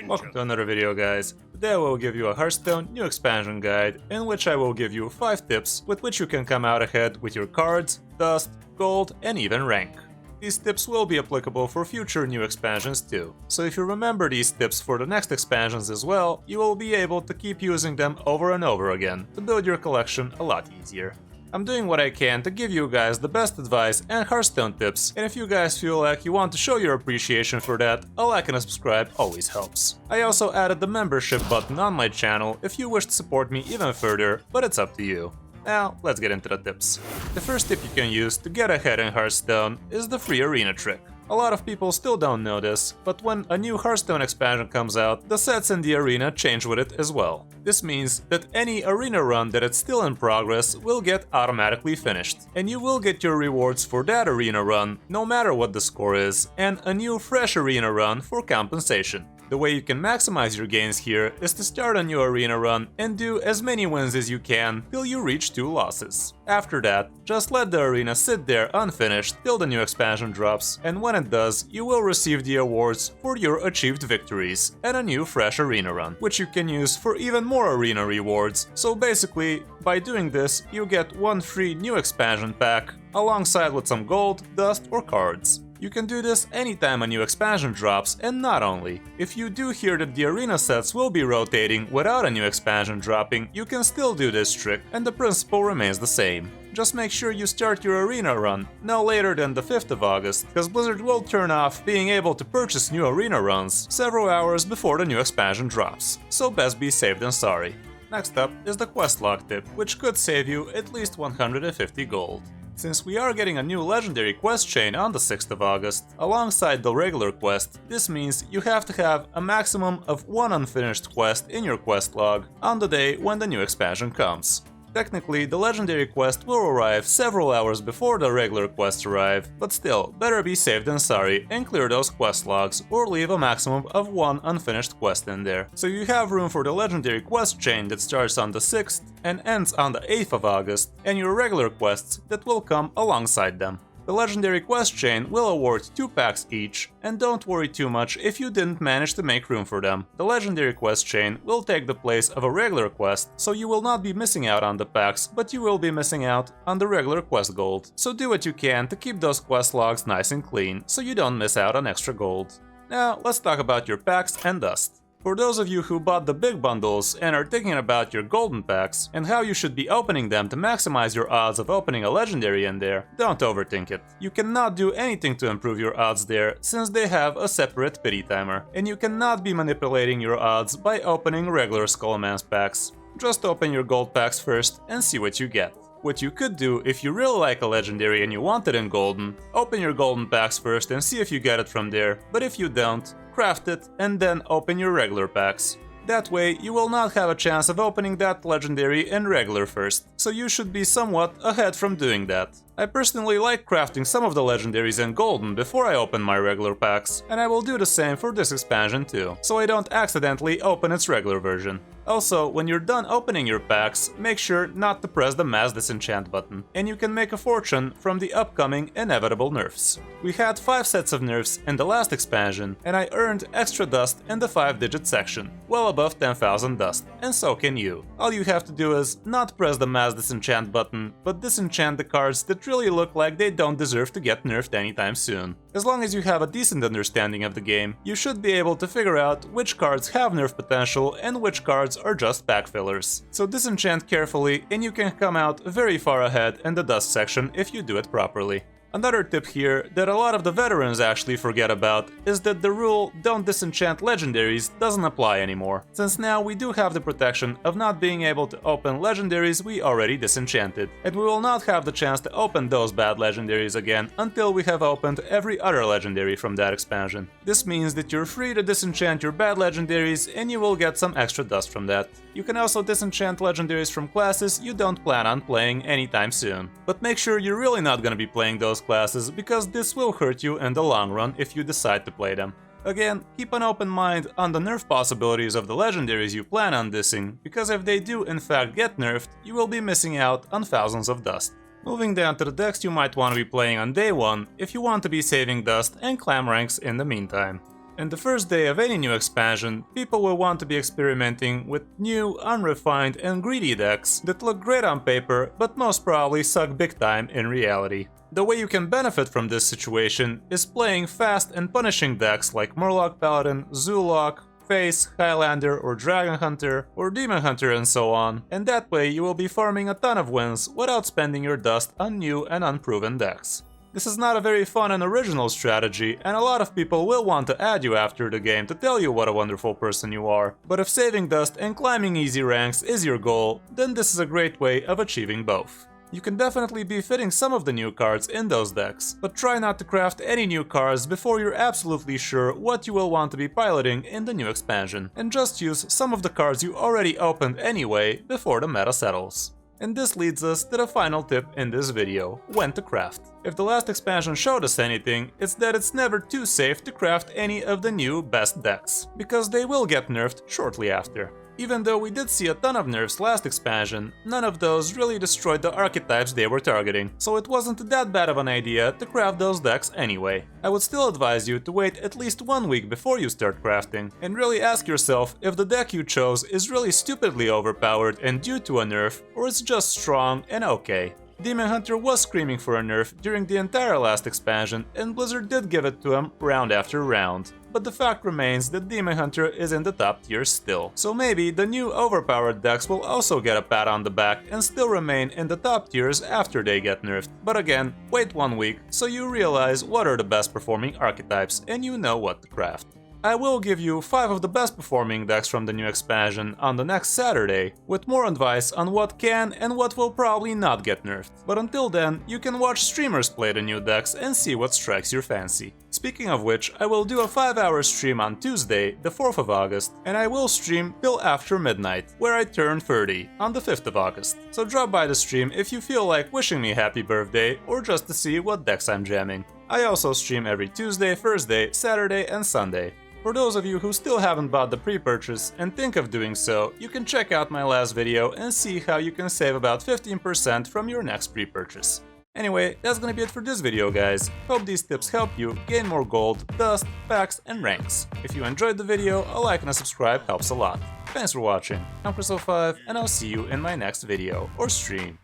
Welcome to another video, guys. Today I will give you a Hearthstone new expansion guide, in which I will give you 5 tips with which you can come out ahead with your cards, dust, gold, and even rank. These tips will be applicable for future new expansions too, so if you remember these tips for the next expansions as well, you will be able to keep using them over and over again to build your collection a lot easier. I'm doing what I can to give you guys the best advice and Hearthstone tips, and if you guys feel like you want to show your appreciation for that, a like and a subscribe always helps. I also added the membership button on my channel if you wish to support me even further, but it's up to you. Now, let's get into the tips. The first tip you can use to get ahead in Hearthstone is the free arena trick. A lot of people still don't know this, but when a new Hearthstone expansion comes out, the sets in the arena change with it as well. This means that any arena run that is still in progress will get automatically finished, and you will get your rewards for that arena run, no matter what the score is, and a new fresh arena run for compensation. The way you can maximize your gains here is to start a new arena run and do as many wins as you can till you reach 2 losses. After that, just let the arena sit there unfinished till the new expansion drops, and when it does, you will receive the awards for your achieved victories and a new fresh arena run, which you can use for even more arena rewards. So basically, by doing this, you get one free new expansion pack alongside with some gold, dust or cards. You can do this anytime a new expansion drops, and not only. If you do hear that the arena sets will be rotating without a new expansion dropping, you can still do this trick, and the principle remains the same. Just make sure you start your arena run no later than the 5th of August, because Blizzard will turn off being able to purchase new arena runs several hours before the new expansion drops, so best be safe than sorry. Next up is the quest log tip, which could save you at least 150 gold. Since we are getting a new legendary quest chain on the 6th of August, alongside the regular quest, this means you have to have a maximum of 1 unfinished quest in your quest log on the day when the new expansion comes. Technically, the legendary quest will arrive several hours before the regular quests arrive, but still, better be safe than sorry and clear those quest logs or leave a maximum of 1 unfinished quest in there. So you have room for the legendary quest chain that starts on the 6th and ends on the 8th of August, and your regular quests that will come alongside them. The legendary quest chain will award 2 packs each, and don't worry too much if you didn't manage to make room for them. The legendary quest chain will take the place of a regular quest, so you will not be missing out on the packs, but you will be missing out on the regular quest gold. So do what you can to keep those quest logs nice and clean, so you don't miss out on extra gold. Now, let's talk about your packs and dust. For those of you who bought the big bundles and are thinking about your golden packs and how you should be opening them to maximize your odds of opening a legendary in there, don't overthink it. You cannot do anything to improve your odds there since they have a separate pity timer, and you cannot be manipulating your odds by opening regular Skullman's packs. Just open your gold packs first and see what you get. What you could do if you really like a legendary and you want it in golden, open your golden packs first and see if you get it from there, but if you don't, craft it and then open your regular packs. That way, you will not have a chance of opening that legendary in regular first, so you should be somewhat ahead from doing that. I personally like crafting some of the legendaries in golden before I open my regular packs, and I will do the same for this expansion too, so I don't accidentally open its regular version. Also, when you're done opening your packs, make sure not to press the mass disenchant button, and you can make a fortune from the upcoming inevitable nerfs. We had 5 sets of nerfs in the last expansion, and I earned extra dust in the 5-digit section, well above 10,000 dust, and so can you. All you have to do is not press the mass disenchant button, but disenchant the cards that really look like they don't deserve to get nerfed anytime soon. As long as you have a decent understanding of the game, you should be able to figure out which cards have nerf potential and which cards are just pack fillers. So disenchant carefully and you can come out very far ahead in the dust section if you do it properly. Another tip here that a lot of the veterans actually forget about is that the rule "don't disenchant legendaries" doesn't apply anymore, since now we do have the protection of not being able to open legendaries we already disenchanted, and we will not have the chance to open those bad legendaries again until we have opened every other legendary from that expansion. This means that you're free to disenchant your bad legendaries and you will get some extra dust from that. You can also disenchant legendaries from classes you don't plan on playing anytime soon. But make sure you're really not gonna be playing those classes, because this will hurt you in the long run if you decide to play them. Again, keep an open mind on the nerf possibilities of the legendaries you plan on dissing, because if they do in fact get nerfed, you will be missing out on thousands of dust. Moving down to the decks you might want to be playing on day 1 if you want to be saving dust and climb ranks in the meantime. In the first day of any new expansion, people will want to be experimenting with new, unrefined and greedy decks that look great on paper but most probably suck big time in reality. The way you can benefit from this situation is playing fast and punishing decks like Murloc Paladin, Zoolock, Face, Highlander or Dragon Hunter or Demon Hunter and so on, and that way you will be farming a ton of wins without spending your dust on new and unproven decks. This is not a very fun and original strategy, and a lot of people will want to add you after the game to tell you what a wonderful person you are, but if saving dust and climbing easy ranks is your goal, then this is a great way of achieving both. You can definitely be fitting some of the new cards in those decks, but try not to craft any new cards before you're absolutely sure what you will want to be piloting in the new expansion, and just use some of the cards you already opened anyway before the meta settles. And this leads us to the final tip in this video, when to craft. If the last expansion showed us anything, it's that it's never too safe to craft any of the new best decks, because they will get nerfed shortly after. Even though we did see a ton of nerfs last expansion, none of those really destroyed the archetypes they were targeting, so it wasn't that bad of an idea to craft those decks anyway. I would still advise you to wait at least 1 week before you start crafting, and really ask yourself if the deck you chose is really stupidly overpowered and due to a nerf, or it's just strong and okay. Demon Hunter was screaming for a nerf during the entire last expansion, and Blizzard did give it to him round after round. But the fact remains that Demon Hunter is in the top tier still. So maybe the new overpowered decks will also get a pat on the back and still remain in the top tiers after they get nerfed. But again, wait 1 week so you realize what are the best performing archetypes and you know what to craft. I will give you 5 of the best performing decks from the new expansion on the next Saturday, with more advice on what can and what will probably not get nerfed. But until then, you can watch streamers play the new decks and see what strikes your fancy. Speaking of which, I will do a 5-hour stream on Tuesday, the 4th of August, and I will stream till after midnight, where I turn 30, on the 5th of August. So drop by the stream if you feel like wishing me happy birthday, or just to see what decks I'm jamming. I also stream every Tuesday, Thursday, Saturday and Sunday. For those of you who still haven't bought the pre-purchase and think of doing so, you can check out my last video and see how you can save about 15% from your next pre-purchase. Anyway, that's gonna be it for this video, guys. Hope these tips help you gain more gold, dust, packs and ranks. If you enjoyed the video, a like and a subscribe helps a lot. Thanks for watching, I'm Kris05 and I'll see you in my next video or stream.